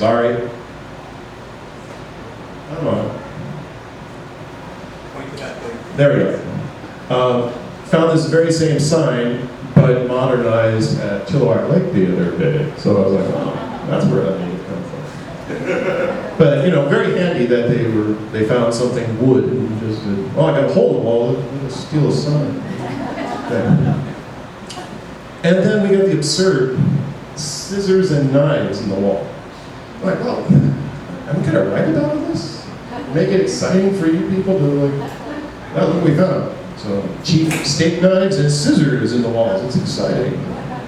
Sorry. Come on. There we go. Found this very same sign, but modernized at Chilliwack Lake the other day. So I was like, oh, that's where that name comes from. But you know, very handy that they found something wood and just oh, I got a hole in the wall. Let's steal a sign. Yeah. And then we got the absurd scissors and knives in the wall. I'm like, well, I'm gonna write about this? Make it exciting for you people to like, well, look what we found. So, cheap steak knives and scissors in the walls. It's exciting.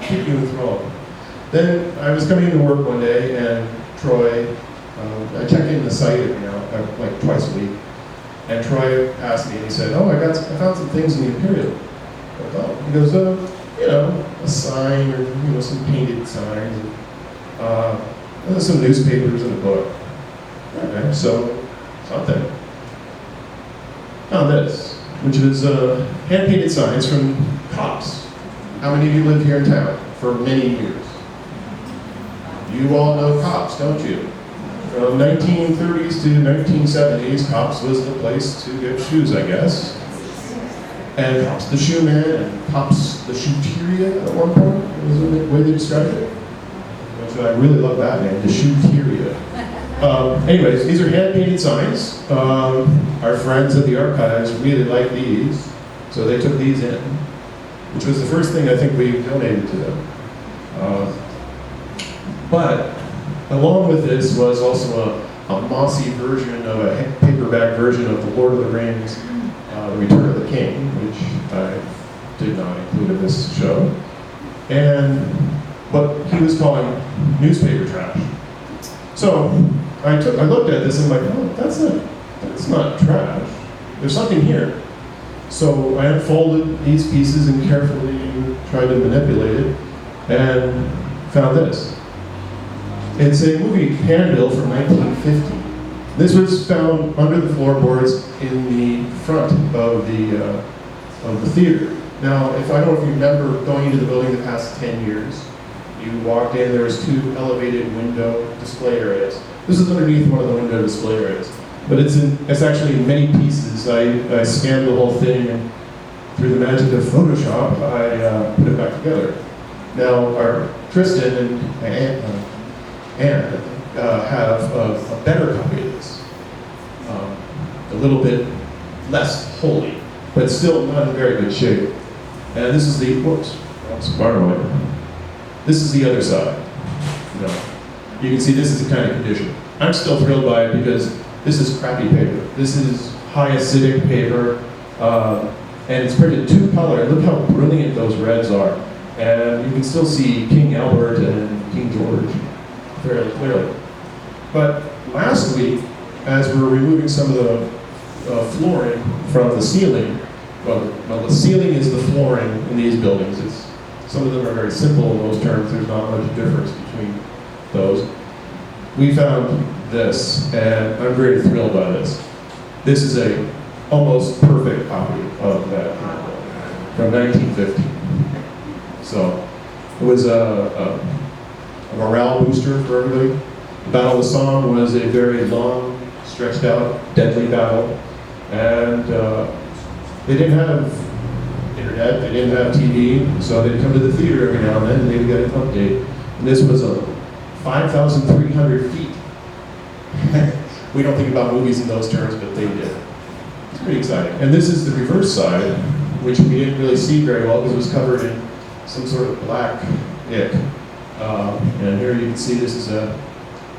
Keep you enthralled. Then I was coming into work one day and Troy, I check in the site every now, like twice a week. And Troy asked me and he said, oh, I found some things in the Imperial. I thought, oh, he goes, you know, a sign or, you know, some painted signs. And some newspapers and a book. Okay, so something. Found this, which is hand-painted signs from cops. How many of you live here in town for many years? You all know cops, don't you? From 1930s to 1970s, cops was the place to get shoes, I guess. And cops the shoe man, and cops the shoeteria at one point, was the way they described it. I really love that name, the Shoeteria. Anyways, these are hand-painted signs. Our friends at the archives really like these, so they took these in, which was the first thing I think we donated to them. But along with this was also a mossy version of a paperback version of The Lord of the Rings, The Return of the King, which I did not include in this show. And what he was calling newspaper trash. So I looked at this and I'm like, oh, that's not trash. There's something here. So I unfolded these pieces and carefully tried to manipulate it and found this. It's a movie handbill from 1950. This was found under the floorboards in the front of the theater. Now, I don't know if you remember going into the building the past 10 years. You walked in, there was 2 elevated window display areas. This is underneath one of the window display areas. But it's actually in many pieces. I scanned the whole thing, and through the magic of Photoshop, I put it back together. Now, our Tristan and Anne have a better copy of this. A little bit less holy, but still not in very good shape. And this is the, whoops, that's far away. This is the other side. You know, you can see this is the kind of condition. I'm still thrilled by it because this is crappy paper. This is high acidic paper, and it's printed 2-color. Look how brilliant those reds are. And you can still see King Albert and King George fairly clearly. But last week, as we were removing some of the flooring from the ceiling, well, the ceiling is the flooring in these buildings. Some of them are very simple in those terms. There's not much difference between those. We found this, and I'm very thrilled by this. This is a almost perfect copy of that from 1950. So it was a morale booster for everybody. The Battle of the Somme was a very long, stretched out, deadly battle, and they didn't have internet, they didn't have TV, so they'd come to the theater every now and then and they'd get an update. And this was 5,300 feet. We don't think about movies in those terms, but they did. It's pretty exciting. And this is the reverse side, which we didn't really see very well because it was covered in some sort of black ick. And here you can see this is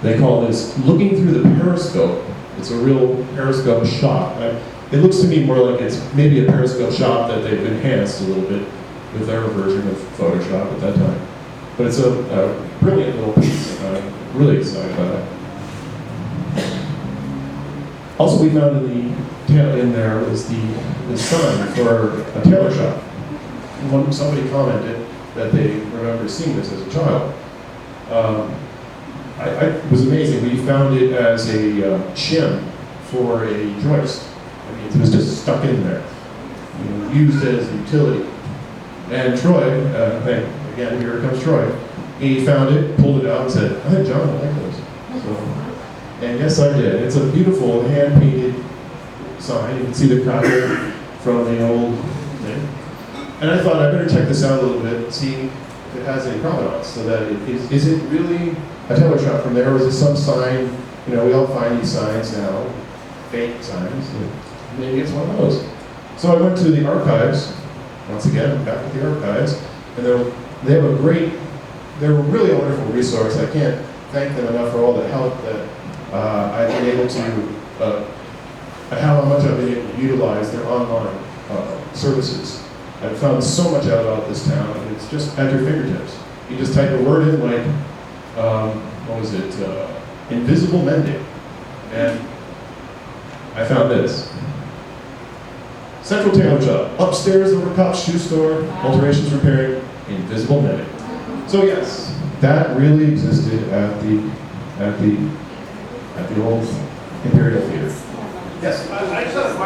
they call this looking through the periscope. It's a real periscope shot. It looks to me more like it's maybe a periscope shot that they've enhanced a little bit with their version of Photoshop at that time. But it's a brilliant little piece. I'm really excited about that. Also, we found in there was the sign for a tailor shop. Somebody commented that they remember seeing this as a child. It was amazing. We found it as a shim for a joist. I mean, it was just stuck in there, used as a utility. And Troy, again, here comes Troy. He found it, pulled it out, and said, I think John will like this. So And yes, I did. It's a beautiful hand-painted sign. You can see the copper from the old thing. And I thought I better check this out a little bit, see if it has any provenance, so that is it really a tailor shop from there, or is it some sign? You know, we all find these signs now, fake signs. Maybe it's one of those. So I went to the archives, once again, back at the archives, and they have they're really a wonderful resource. I can't thank them enough for all the help that I've been able to, how much I've been able to utilize their online services. I've found so much out about this town, and it's just at your fingertips. You just type a word in like, what was it, invisible mending, and I found this. Central Tailor Shop, upstairs over Cop's shoe store, alterations repairing, invisible mending. So yes, that really existed at the old Imperial Theater. Yes. I just have a